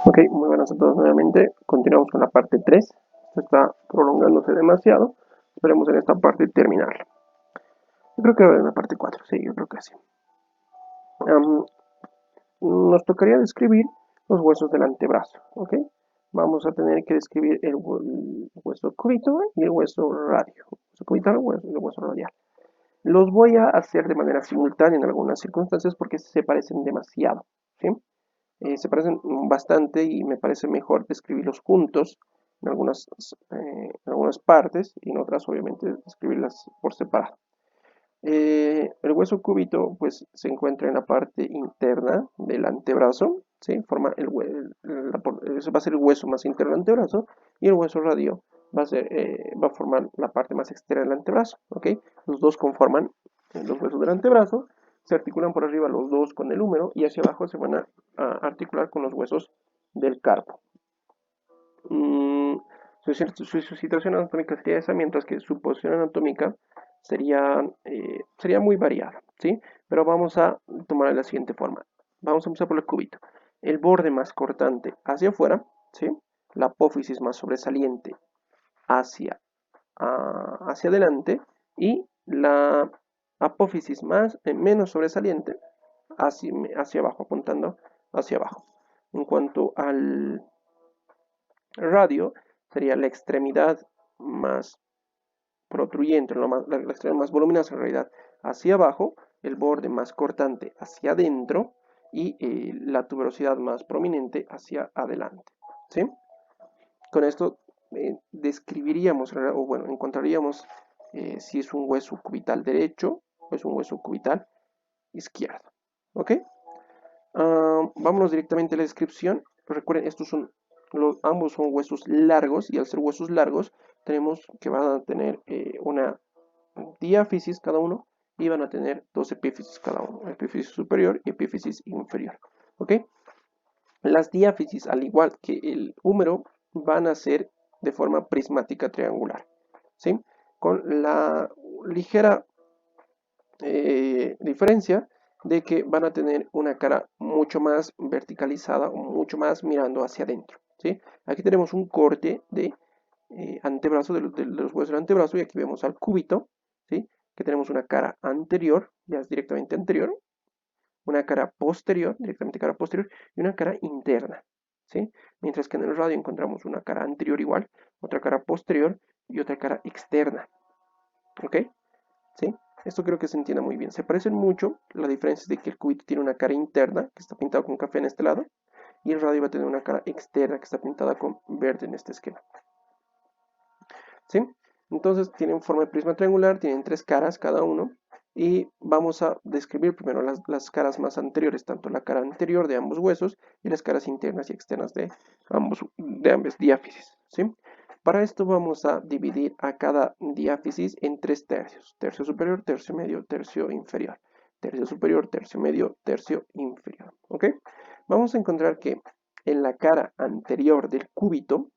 Ok, muy buenas a todos nuevamente. Continuamos con la parte 3. Esto está prolongándose demasiado. Esperemos en esta parte terminar. Yo creo que va a haber una parte 4. Sí, yo creo que sí. Am, Nos tocaría describir los huesos del antebrazo. Ok, vamos a tener que describir el hueso cúbito y el hueso radio. El hueso cubital y el hueso radial. Los voy a hacer de manera simultánea en algunas circunstancias porque se parecen demasiado. ¿Sí? Se parecen bastante y me parece mejor describirlos juntos en algunas partes y en otras obviamente describirlas por separado. El hueso cúbito pues se encuentra en la parte interna del antebrazo, ¿sí? Forma eso va a ser el hueso más interno del antebrazo y el hueso radio va a formar la parte más externa del antebrazo, ¿ok? Los dos conforman los huesos del antebrazo, se articulan por arriba los dos con el húmero y hacia abajo se van a articular con los huesos del carpo. Mm, su situación anatómica sería esa, mientras que su posición anatómica sería muy variada, ¿sí? Pero vamos a tomar de la siguiente forma. Vamos a empezar por el cúbito. El borde más cortante hacia afuera, ¿sí? La apófisis más sobresaliente hacia, hacia adelante y la apófisis menos sobresaliente hacia abajo, apuntando hacia abajo. En cuanto al radio, sería la extremidad más protruyente, la extremidad más voluminosa en realidad hacia abajo, el borde más cortante hacia adentro y la tuberosidad más prominente hacia adelante. ¿Sí? Con esto describiríamos, o bueno, encontraríamos si es un hueso cubital derecho o es un hueso cubital izquierdo. ¿Ok? Vámonos directamente a la descripción. Recuerden, ambos son huesos largos y al ser huesos largos tenemos que van a tener una diáfisis cada uno y van a tener dos epífisis cada uno, epífisis superior y epífisis inferior. ¿Ok? Las diáfisis, al igual que el húmero, van a ser de forma prismática triangular, ¿sí? Con la ligera diferencia de que van a tener una cara mucho más verticalizada o mucho más mirando hacia adentro, ¿sí? Aquí tenemos un corte de antebrazo, de los huesos del antebrazo, y aquí vemos al cúbito, ¿sí? Que tenemos una cara anterior, ya es directamente anterior, una cara posterior, directamente cara posterior, y una cara interna, ¿sí? Mientras que en el radio encontramos una cara anterior igual, otra cara posterior y otra cara externa, ¿ok? ¿Sí? Esto creo que se entiende muy bien. Se parecen mucho, la diferencia es de que el cubito tiene una cara interna, que está pintado con café en este lado, y el radio va a tener una cara externa, que está pintada con verde en este esquema. ¿Sí? Entonces tienen forma de prisma triangular, tienen tres caras cada uno, y vamos a describir primero las caras más anteriores, tanto la cara anterior de ambos huesos y las caras internas y externas de ambas diáfisis. ¿Sí? Para esto vamos a dividir a cada diáfisis en tres tercios: tercio superior, tercio medio, tercio inferior. Tercio superior, tercio medio, tercio inferior. ¿Ok? Vamos a encontrar que en la cara anterior del cúbito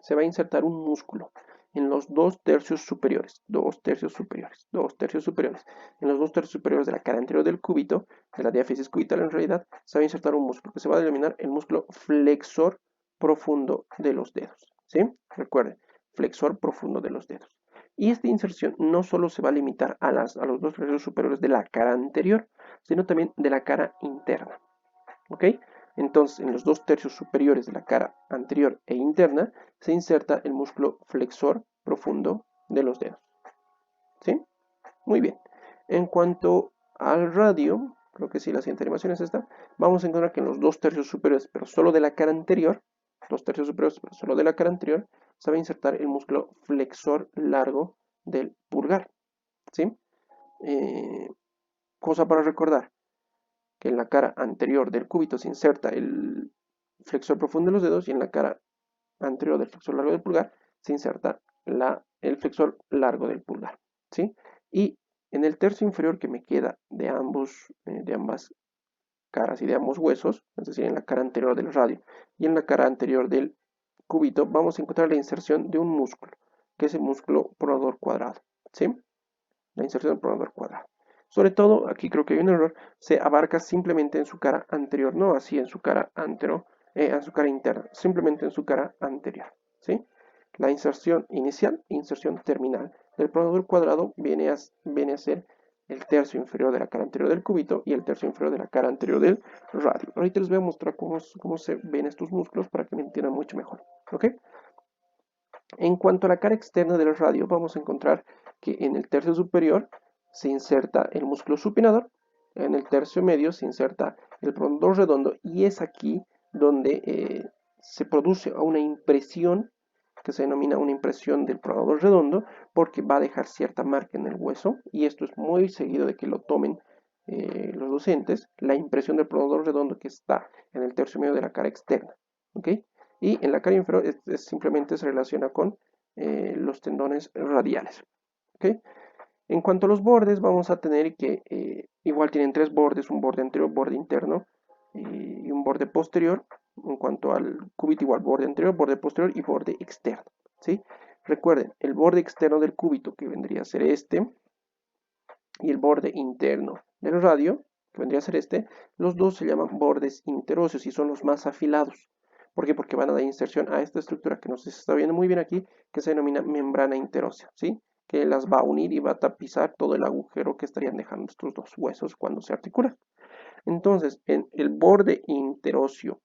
se va a insertar un músculo en los dos tercios superiores, dos tercios superiores, dos tercios superiores. En los dos tercios superiores de la cara anterior del cúbito, de la diáfisis cubital en realidad, se va a insertar un músculo que se va a denominar el músculo flexor profundo de los dedos. ¿Sí? Recuerden, flexor profundo de los dedos. Y esta inserción no solo se va a limitar a los dos tercios superiores de la cara anterior, sino también de la cara interna. ¿Ok? Entonces, en los dos tercios superiores de la cara anterior e interna se inserta el músculo flexor profundo de los dedos. ¿Sí? Muy bien. En cuanto al radio, creo que sí, la siguiente animación es esta, vamos a encontrar que en los dos tercios superiores, pero solo de la cara anterior, dos tercios superiores, pero solo de la cara anterior, se va a insertar el músculo flexor largo del pulgar. ¿Sí? Cosa para recordar, que en la cara anterior del cúbito se inserta el flexor profundo de los dedos y en la cara anterior del flexor largo del pulgar se inserta el flexor largo del pulgar, ¿sí? Y en el tercio inferior que me queda de ambas caras y de ambos huesos, es decir, en la cara anterior del radio y en la cara anterior del cúbito, vamos a encontrar la inserción de un músculo, que es el músculo pronador cuadrado, ¿sí? La inserción del pronador cuadrado. Sobre todo, aquí creo que hay un error, se abarca simplemente en su cara anterior, no así en su cara en su cara interna, simplemente en su cara anterior, ¿sí? La inserción inicial e inserción terminal del pronador cuadrado viene a ser el tercio inferior de la cara anterior del cúbito y el tercio inferior de la cara anterior del radio. Ahorita les voy a mostrar cómo se ven estos músculos para que me entiendan mucho mejor, ¿ok? En cuanto a la cara externa del radio, vamos a encontrar que en el tercio superior se inserta el músculo supinador, en el tercio medio se inserta el pronador redondo y es aquí donde se produce una impresión que se denomina una impresión del pronador redondo porque va a dejar cierta marca en el hueso y esto es muy seguido de que lo tomen los docentes, la impresión del pronador redondo que está en el tercio medio de la cara externa, ¿ok? Y en la cara inferior simplemente se relaciona con los tendones radiales, ¿ok? En cuanto a los bordes, vamos a tener que igual tienen tres bordes, un borde anterior, borde interno y un borde posterior. En cuanto al cúbito, igual borde anterior, borde posterior y borde externo, ¿sí? Recuerden, el borde externo del cúbito, que vendría a ser este, y el borde interno del radio, que vendría a ser este, los dos se llaman bordes interóseos y son los más afilados. ¿Por qué? Porque van a dar inserción a esta estructura que no se está viendo muy bien aquí, que se denomina membrana interósea, ¿sí? Que las va a unir y va a tapizar todo el agujero que estarían dejando estos dos huesos cuando se articulan. Entonces, en el borde interóseo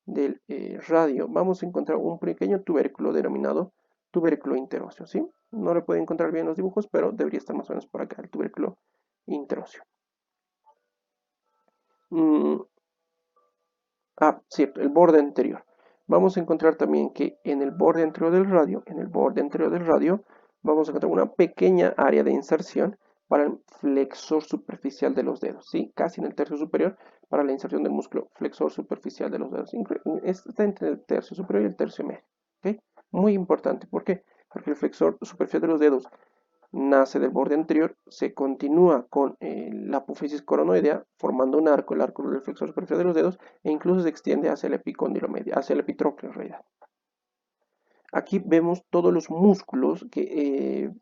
del radio vamos a encontrar un pequeño tubérculo denominado tubérculo interóseo, ¿sí? No lo pueden encontrar bien en los dibujos, pero debería estar más o menos por acá, el tubérculo interóseo. Cierto, el borde anterior. Vamos a encontrar también que en el borde anterior del radio, vamos a encontrar una pequeña área de inserción para el flexor superficial de los dedos, ¿sí? Casi en el tercio superior para la inserción del músculo flexor superficial de los dedos. Está entre el tercio superior y el tercio medio, ¿ok? Muy importante, ¿por qué? Porque el flexor superficial de los dedos nace del borde anterior, se continúa con la apófisis coronoidea, formando un arco, el arco del flexor superficial de los dedos, e incluso se extiende hacia el epicóndilo medio, hacia el epitrócleo en realidad. Aquí vemos todos los músculos que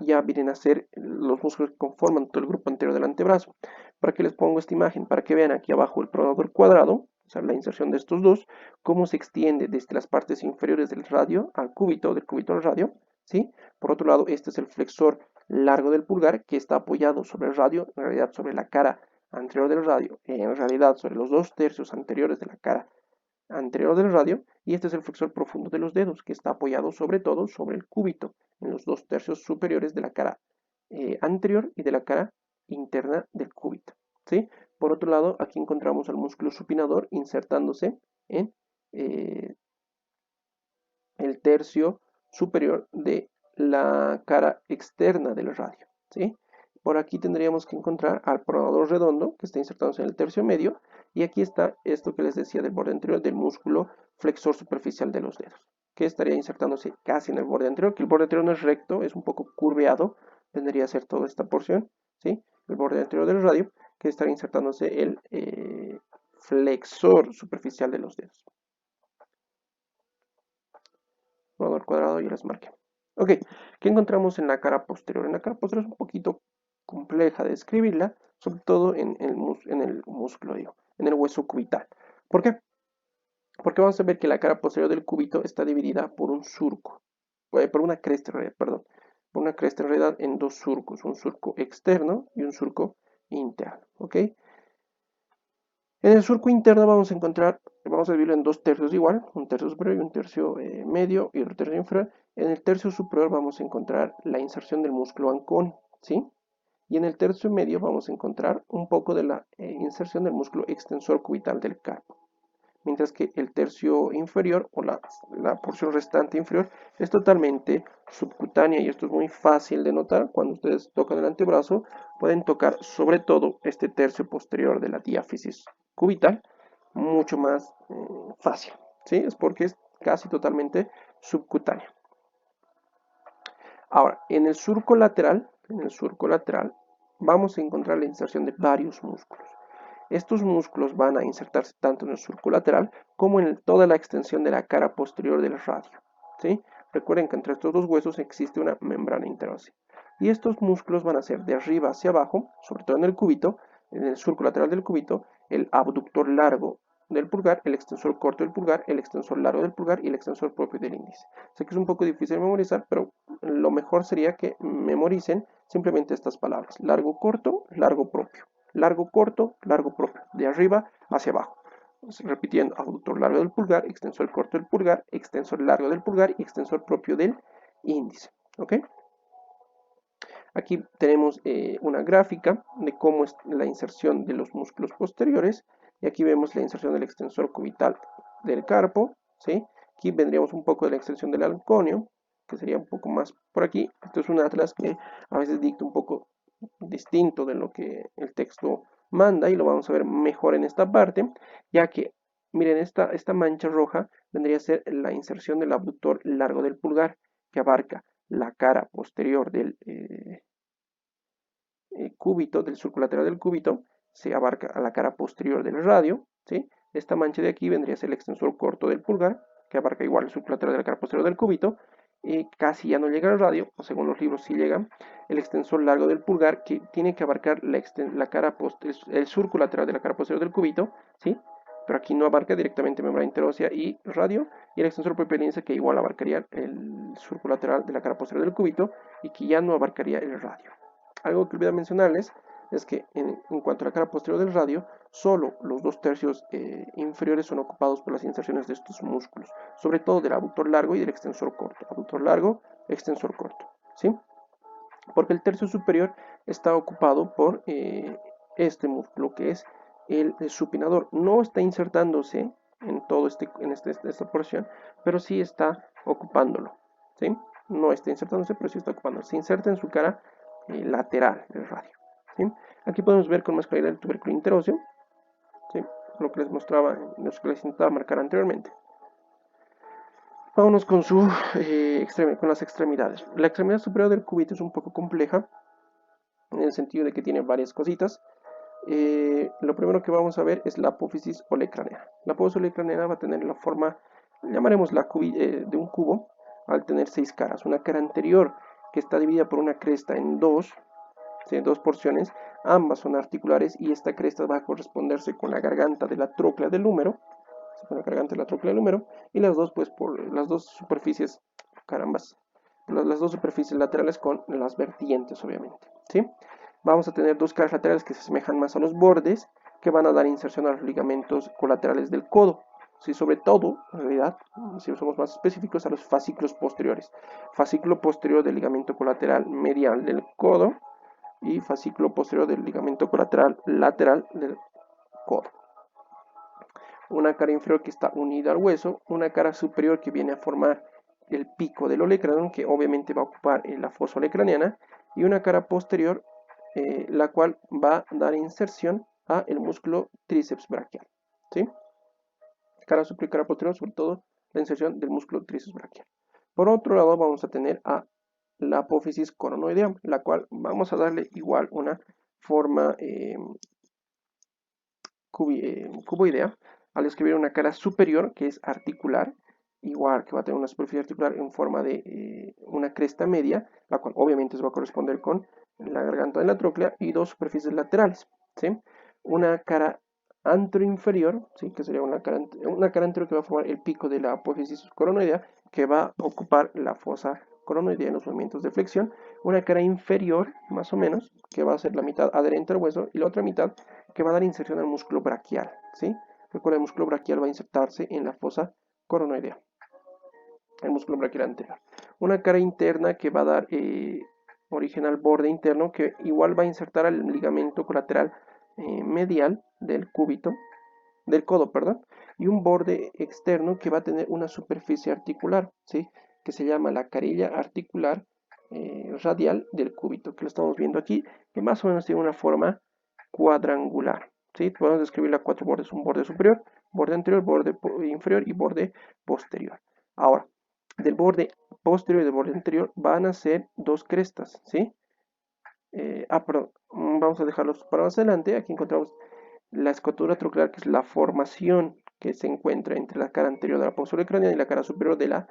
ya vienen a ser los músculos que conforman todo el grupo anterior del antebrazo. ¿Para qué les pongo esta imagen? Para que vean aquí abajo el pronador cuadrado, o sea, la inserción de estos dos, cómo se extiende desde las partes inferiores del radio al cúbito, del cúbito al radio, ¿sí? Por otro lado, este es el flexor largo del pulgar que está apoyado sobre el radio, en realidad sobre la cara anterior del radio, en realidad sobre los dos tercios anteriores de la cara anterior del radio, y este es el flexor profundo de los dedos, que está apoyado sobre todo sobre el cúbito, en los dos tercios superiores de la cara anterior y de la cara interna del cúbito, ¿sí? Por otro lado, aquí encontramos al músculo supinador insertándose en el tercio superior de la cara externa del radio, ¿sí? Por aquí tendríamos que encontrar al pronador redondo que está insertándose en el tercio medio y aquí está esto que les decía del borde anterior del músculo flexor superficial de los dedos, que estaría insertándose casi en el borde anterior, que el borde anterior no es recto, es un poco curveado, tendría a ser toda esta porción, ¿sí? El borde anterior del radio, que estaría insertándose el flexor superficial de los dedos. Al cuadrado y las marqué. Ok, ¿qué encontramos en la cara posterior? En la cara posterior es un poquito compleja de describirla, sobre todo en el músculo, digo, en el hueso cubital. ¿Por qué? Porque vamos a ver que la cara posterior del cúbito está dividida por un surco, por una cresta en realidad, perdón, por una cresta en realidad en dos surcos, un surco externo y un surco interno, ¿ok? En el surco interno vamos a dividirlo en dos tercios igual, un tercio superior y un tercio medio y otro tercio inferior. En el tercio superior vamos a encontrar la inserción del músculo ancón, ¿sí? Y en el tercio medio vamos a encontrar un poco de la inserción del músculo extensor cubital del carpo. Mientras que el tercio inferior o la porción restante inferior es totalmente subcutánea y esto es muy fácil de notar cuando ustedes tocan el antebrazo, pueden tocar sobre todo este tercio posterior de la diáfisis cubital mucho más fácil, ¿sí? Es porque es casi totalmente subcutánea. Ahora, en el surco lateral, vamos a encontrar la inserción de varios músculos. Estos músculos van a insertarse tanto en el surco lateral como en toda la extensión de la cara posterior del radio, ¿sí? Recuerden que entre estos dos huesos existe una membrana interósea. Y estos músculos van a ser de arriba hacia abajo, sobre todo en el cúbito, en el surco lateral del cúbito, el abductor largo del pulgar, el extensor corto del pulgar, el extensor largo del pulgar y el extensor propio del índice. Sé que es un poco difícil de memorizar, pero lo mejor sería que memoricen simplemente estas palabras: largo corto, largo propio, largo corto, largo propio, de arriba hacia abajo. Repitiendo: abductor largo del pulgar, extensor corto del pulgar, extensor largo del pulgar y extensor propio del índice. ¿Ok? Aquí tenemos una gráfica de cómo es la inserción de los músculos posteriores, y aquí vemos la inserción del extensor cubital del carpo, ¿sí? Aquí vendríamos un poco de la extensión del anconio, que sería un poco más por aquí. Esto es un atlas que a veces dicta un poco distinto de lo que el texto manda, y lo vamos a ver mejor en esta parte, ya que, miren, esta mancha roja vendría a ser la inserción del abductor largo del pulgar, que abarca la cara posterior del cúbito, del surco lateral del cúbito, se abarca a la cara posterior del radio, ¿sí? Esta mancha de aquí vendría a ser el extensor corto del pulgar, que abarca igual el surco lateral de la cara posterior del cúbito, y casi ya no llega al radio, o según los libros sí llega, el extensor largo del pulgar, que tiene que abarcar la cara el surco lateral de la cara posterior del cúbito, ¿sí? Pero aquí no abarca directamente membrana interósea y radio, y el extensor propio del índice, que igual abarcaría el surco lateral de la cara posterior del cúbito, y que ya no abarcaría el radio. Algo que olvidé mencionarles es que en cuanto a la cara posterior del radio, solo los 2/3 inferiores son ocupados por las inserciones de estos músculos, sobre todo del abductor largo y del extensor corto. Abductor largo, extensor corto, ¿sí? Porque el tercio superior está ocupado por este músculo, que es el supinador. No está insertándose en todo esta porción, pero sí está ocupándolo, ¿sí? No está insertándose, pero sí está ocupándolo. Se inserta en su cara lateral del radio, ¿sí? Aquí podemos ver con más claridad el tubérculo interóseo, ¿sí? Lo que les mostraba, lo que les intentaba marcar anteriormente. Vámonos con con las extremidades. La extremidad superior del cúbito es un poco compleja, en el sentido de que tiene varias cositas. Lo primero que vamos a ver es la apófisis olecraneana. La apófisis olecraneana va a tener la forma, llamaremos de un cubo, al tener 6 caras. Una cara anterior, que está dividida por una cresta en dos, ¿sí? Dos porciones, ambas son articulares, y esta cresta va a corresponderse con la garganta de la tróclea del húmero, con la garganta de la tróclea del húmero, y las dos, pues, por las dos superficies, carambas, las dos superficies laterales con las vertientes, obviamente, ¿sí? Vamos a tener dos caras laterales que se asemejan más a los bordes, que van a dar inserción a los ligamentos colaterales del codo, ¿sí? Sobre todo, en realidad, si somos más específicos, a los fascículos posteriores. Fascículo posterior del ligamento colateral medial del codo y fascículo posterior del ligamento colateral lateral del codo. Una cara inferior que está unida al hueso, una cara superior que viene a formar el pico del olecranon, que obviamente va a ocupar la fosa olecraniana, y una cara posterior, la cual va a dar inserción a el músculo tríceps braquial, ¿sí? Cara superior y cara posterior, sobre todo la inserción del músculo tríceps braquial. Por otro lado, vamos a tener a la apófisis coronoidea, la cual vamos a darle igual una forma cuboidea, al escribir una cara superior que es articular, igual que va a tener una superficie articular en forma de una cresta media, la cual obviamente se va a corresponder con la garganta de la tróclea, y dos superficies laterales, ¿sí? Una cara anteroinferior, ¿sí? Que sería una cara anterior que va a formar el pico de la apófisis coronoidea, que va a ocupar la fosa coronoidea en los movimientos de flexión. Una cara inferior, más o menos, que va a ser la mitad adherente al hueso, y la otra mitad que va a dar inserción al músculo braquial, ¿sí? Recuerda, el músculo braquial va a insertarse en la fosa coronoidea, el músculo braquial anterior. Una cara interna que va a dar origen al borde interno, que igual va a insertar al ligamento colateral medial del cúbito, del codo, perdón, y un borde externo que va a tener una superficie articular, ¿sí? Que se llama la carilla articular radial del cúbito, que lo estamos viendo aquí, que más o menos tiene una forma cuadrangular, ¿sí? Podemos describirla a 4 bordes: un borde superior, borde anterior, borde inferior y borde posterior. Ahora, del borde posterior y del borde anterior van a ser dos crestas, ¿sí? Perdón, vamos a dejarlos para más adelante. Aquí encontramos la escotura troquelar, que es la formación que se encuentra entre la cara anterior de la apófisis craneana y la cara superior de la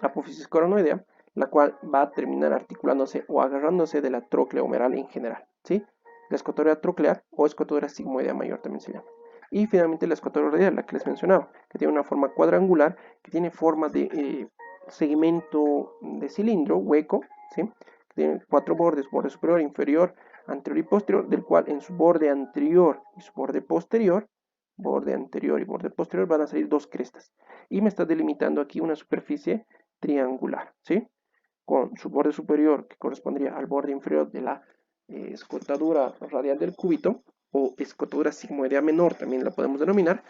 apófisis coronoidea. la cual va a terminar articulándose o agarrándose de la tróclea humeral en general, ¿sí? La escotadura troclear o escotadura sigmoidea mayor también se llama. Y finalmente la escotadura radial, la que les mencionaba, que tiene una forma cuadrangular, que tiene forma de segmento de cilindro hueco, ¿sí? Que tiene 4 bordes, borde superior, inferior, anterior y posterior, del cual en su borde anterior y su borde posterior van a salir 2 crestas. Y me está delimitando aquí una superficie triangular, ¿sí? Con su borde superior, que correspondería al borde inferior de la escotadura radial del cúbito, o escotadura sigmoidea menor, también la podemos denominar.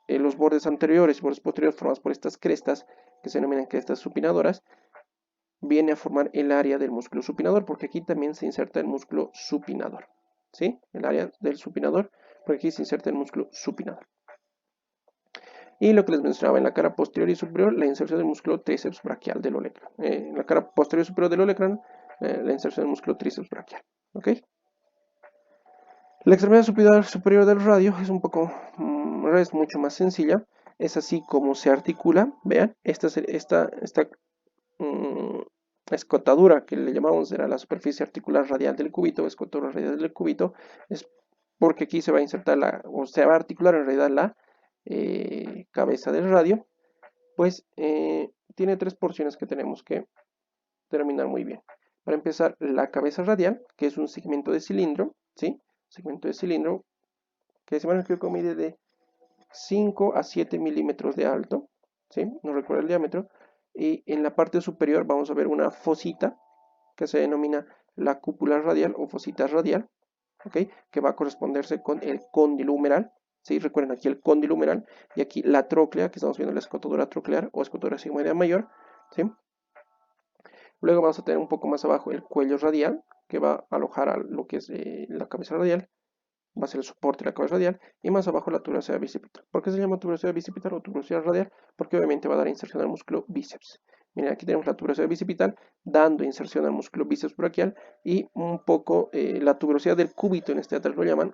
Los bordes anteriores y bordes posteriores formados por estas crestas, que se denominan crestas supinadoras, viene a formar el área del músculo supinador, porque aquí también se inserta el músculo supinador, ¿sí? El área del supinador, porque aquí se inserta el músculo supinador. Y lo que les mencionaba en la cara posterior y superior, la inserción del músculo tríceps braquial del olecrano. En la cara posterior y superior del olecrano, la inserción del músculo tríceps braquial. ¿Ok? La extremidad superior del radio es es mucho más sencilla. Es así como se articula. Vean, esta escotadura que le llamamos era la superficie articular radial del cúbito, escotadura radial del cúbito, es porque aquí se va a insertar o se va a articular en realidad la cabeza del radio, pues tiene 3 porciones que tenemos que terminar muy bien. Para empezar, la cabeza radial, que es un segmento de cilindro, ¿sí? Segmento de cilindro, que se maneja que mide de 5 a 7 milímetros de alto, ¿sí? No recuerdo el diámetro. Y en la parte superior vamos a ver una fosita, que se denomina la cúpula radial o fosita radial, ¿ok? Que va a corresponderse con el cóndilo humeral, ¿sí? Recuerden aquí el cóndilo humeral y aquí la tróclea, que estamos viendo la escotadura troclear o escotadura sigmoidea mayor, ¿sí? Luego vamos a tener un poco más abajo el cuello radial, que va a alojar a lo que es la cabeza radial, va a ser el soporte de la cabeza radial, y más abajo la tuberosidad bicipital. ¿Por qué se llama tuberosidad bicipital o tuberosidad radial? Porque obviamente va a dar inserción al músculo bíceps. Miren, aquí tenemos la tuberosidad bicipital dando inserción al músculo bíceps braquial y un poco la tuberosidad del cúbito, en este atrás lo llaman,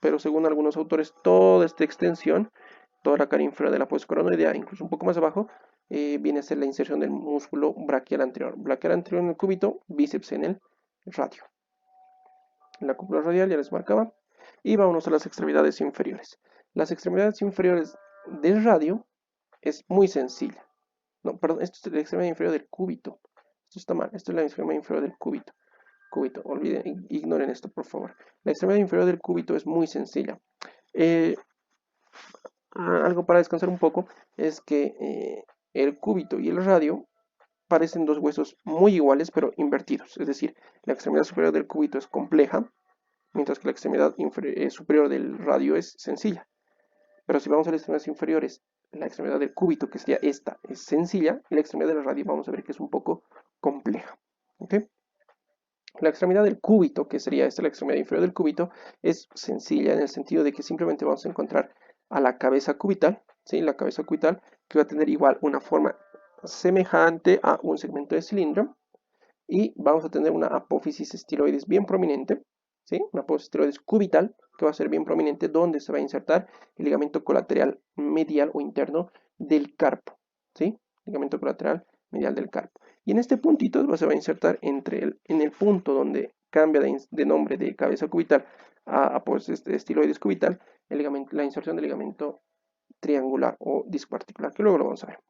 pero según algunos autores, toda esta extensión, toda la cara inferior de la apófisis coronoidea, incluso un poco más abajo, viene a ser la inserción del músculo braquial anterior. Braquial anterior en el cúbito, bíceps en el radio. La cúpula radial ya les marcaba. Y vámonos a las extremidades inferiores. Las extremidades inferiores del radio es muy sencilla. No, perdón, esto es la extremidad inferior del cúbito. Esto está mal, esto es la extremidad inferior del cúbito. Olviden, ignoren esto por favor. La extremidad inferior del cúbito es muy sencilla. Algo para descansar un poco es que el cúbito y el radio parecen 2 huesos muy iguales pero invertidos. Es decir, la extremidad superior del cúbito es compleja, mientras que la extremidad superior del radio es sencilla. Pero si vamos a las extremidades inferiores, la extremidad del cúbito, que sería esta, es sencilla, y la extremidad del radio vamos a ver que es un poco compleja. ¿Okay? La extremidad del cúbito, que sería esta, la extremidad inferior del cúbito, es sencilla en el sentido de que simplemente vamos a encontrar a la cabeza cubital, ¿sí? La cabeza cubital, que va a tener igual una forma semejante a un segmento de cilindro, y vamos a tener una apófisis estiloides bien prominente, ¿sí? Una apófisis estiloides cubital que va a ser bien prominente donde se va a insertar el ligamento colateral medial o interno del carpo, ¿sí? Ligamento colateral medial del carpo. Y en este puntito se va a insertar en el punto donde cambia de nombre de cabeza cubital a apófisis estiloides cubital, la inserción del ligamento triangular o disco articular, que luego lo vamos a ver.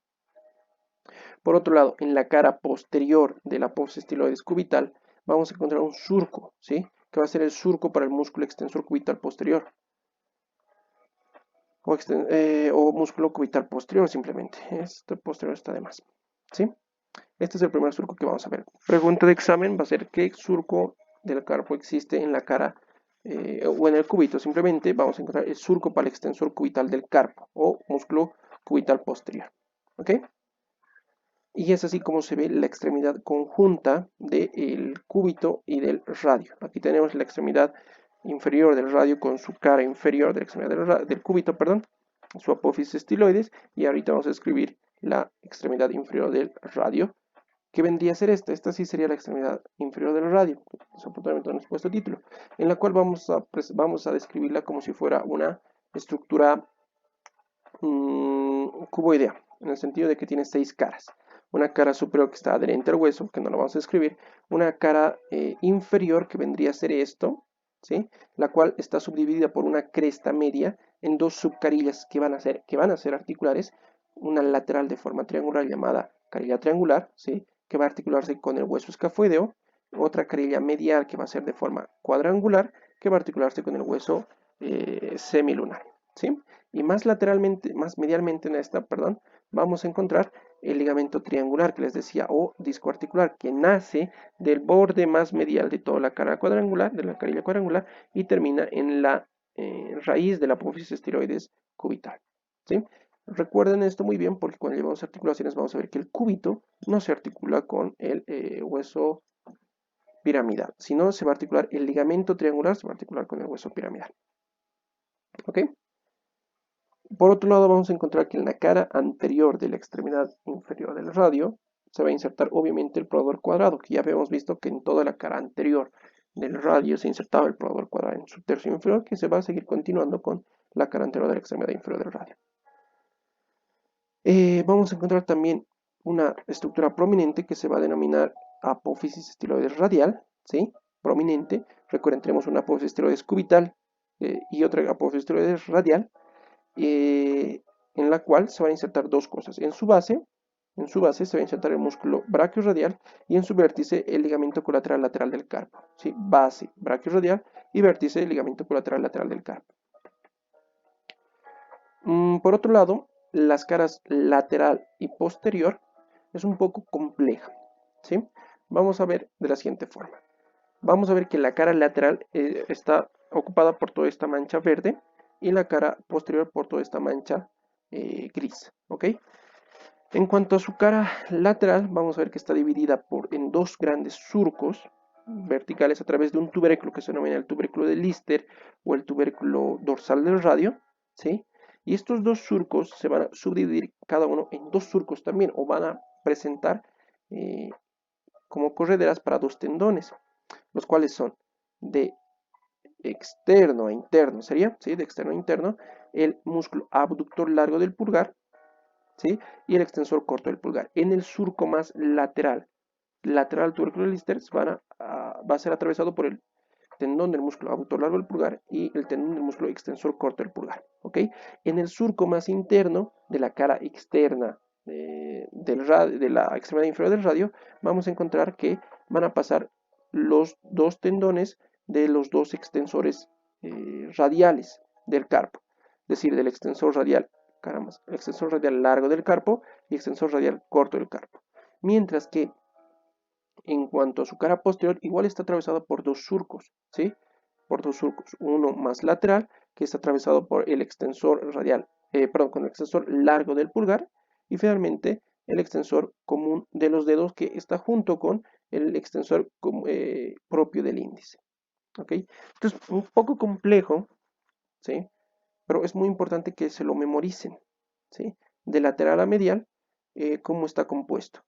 Por otro lado, en la cara posterior de la apófisis estiloides cubital vamos a encontrar un surco, ¿sí? Que va a ser el surco para el músculo extensor cubital posterior. O músculo cubital posterior simplemente. Este posterior está de más, ¿sí? Este es el primer surco que vamos a ver. Pregunta de examen va a ser ¿qué surco del carpo existe en la cara o en el cúbito? Simplemente vamos a encontrar el surco para el extensor cubital del carpo o músculo cubital posterior, ¿ok? Y es así como se ve la extremidad conjunta del cúbito y del radio. Aquí tenemos la extremidad inferior del radio con su cara inferior de la extremidad del cúbito, perdón, su apófisis estiloides, y ahorita vamos a escribir la extremidad inferior del radio, que vendría a ser esta. Esta sí sería la extremidad inferior del radio, desafortunadamente no hemos puesto título, en la cual vamos a describirla como si fuera una estructura cuboidea, en el sentido de que tiene 6 caras. una cara superior que está adherente al hueso, que no lo vamos a escribir, una cara inferior que vendría a ser esto, ¿sí? La cual está subdividida por una cresta media en dos subcarillas que van a ser articulares, una lateral de forma triangular llamada carilla triangular, ¿sí? Que va a articularse con el hueso escafoideo, otra carilla medial que va a ser de forma cuadrangular, que va a articularse con el hueso semilunar, ¿sí? Y más lateralmente, más medialmente en esta, perdón, vamos a encontrar el ligamento triangular que les decía, o disco articular, que nace del borde más medial de toda la cara cuadrangular, de la carilla cuadrangular, y termina en la raíz de la apófisis esteroides cubital, ¿sí? Recuerden esto muy bien porque cuando llevamos articulaciones vamos a ver que el cúbito no se articula con el hueso piramidal, sino se va a articular el ligamento triangular, se va a articular con el hueso piramidal. ¿Ok? Por otro lado vamos a encontrar que en la cara anterior de la extremidad inferior del radio se va a insertar obviamente el probador cuadrado, que ya habíamos visto que en toda la cara anterior del radio se insertaba el probador cuadrado en su tercio inferior, que se va a seguir continuando con la cara anterior de la extremidad inferior del radio. Vamos a encontrar también una estructura prominente que se va a denominar apófisis esteroides radial, ¿sí? Prominente. Recuerden, tenemos una apófisis esteroides cubital y otra apófisis esteroides radial, en la cual se van a insertar dos cosas. En su base se va a insertar el músculo brachioradial y en su vértice el ligamento colateral lateral del carpo, ¿sí? Base brachioradial y vértice ligamento colateral lateral del carpo. Por otro lado, las caras lateral y posterior es un poco compleja, ¿sí? Vamos a ver de la siguiente forma. Vamos a ver que la cara lateral está ocupada por toda esta mancha verde y la cara posterior por toda esta mancha gris, ¿ok? En cuanto a su cara lateral, vamos a ver que está dividida en dos grandes surcos verticales a través de un tubérculo que se denomina el tubérculo de Lister o el tubérculo dorsal del radio, ¿sí? Y estos dos surcos se van a subdividir cada uno en dos surcos también, o van a presentar como correderas para dos tendones, los cuales son de externo a interno, sería, ¿sí? De externo a interno, el músculo abductor largo del pulgar, ¿sí? Y el extensor corto del pulgar. En el surco más lateral al tubérculo de Lister va a ser atravesado por el tendón del músculo abductor largo del pulgar y el tendón del músculo extensor corto del pulgar, ¿ok? En el surco más interno de la cara externa de la extremidad inferior del radio, vamos a encontrar que van a pasar los dos tendones de los dos extensores radiales del carpo, es decir, del extensor radial, caramba, el extensor radial largo del carpo y extensor radial corto del carpo. Mientras que en cuanto a su cara posterior, igual está atravesado por dos surcos, ¿sí? Por dos surcos, uno más lateral, que está atravesado por el extensor radial, con el extensor largo del pulgar, y finalmente el extensor común de los dedos, que está junto con el extensor propio del índice, ¿ok? Entonces, un poco complejo, ¿sí? Pero es muy importante que se lo memoricen, ¿sí? De lateral a medial, cómo está compuesto.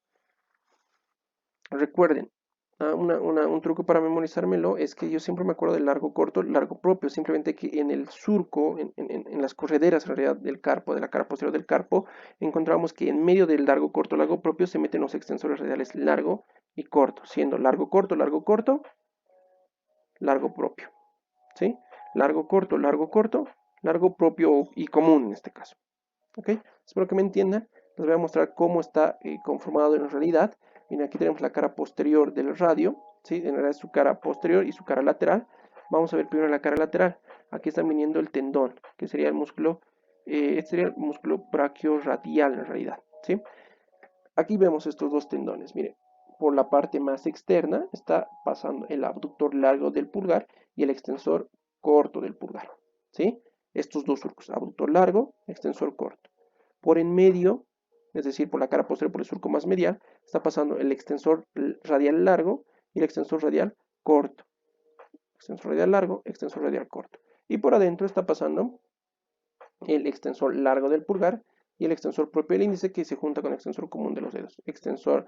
Recuerden, un truco para memorizármelo es que yo siempre me acuerdo del largo corto, largo propio, simplemente que en el surco, en las correderas en realidad del carpo, de la cara posterior del carpo, encontramos que en medio del largo corto, largo propio se meten los extensores radiales largo y corto, siendo largo corto, largo propio, ¿sí? Largo corto, largo propio y común en este caso, ¿ok? Espero que me entiendan. Les voy a mostrar cómo está conformado en realidad. Miren, aquí tenemos la cara posterior del radio, ¿sí? En realidad es su cara posterior y su cara lateral. Vamos a ver primero la cara lateral. Aquí está viniendo el tendón, que sería el músculo, este sería el músculo brachioradial en realidad, ¿sí? Aquí vemos estos dos tendones, miren. Por la parte más externa está pasando el abductor largo del pulgar y el extensor corto del pulgar, ¿sí? Estos dos surcos, abductor largo, extensor corto. Por en medio, es decir, por la cara posterior, por el surco más medial, está pasando el extensor radial largo y el extensor radial corto. Extensor radial largo, extensor radial corto. Y por adentro está pasando el extensor largo del pulgar y el extensor propio del índice, que se junta con el extensor común de los dedos. Extensor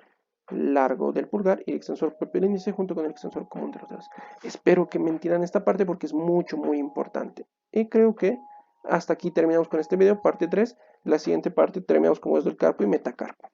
largo del pulgar y el extensor propio del índice junto con el extensor común de los dedos. Espero que me entiendan esta parte porque es muy importante. Y creo que hasta aquí terminamos con este video, parte 3. La siguiente parte terminamos con hueso del carpo y metacarpo.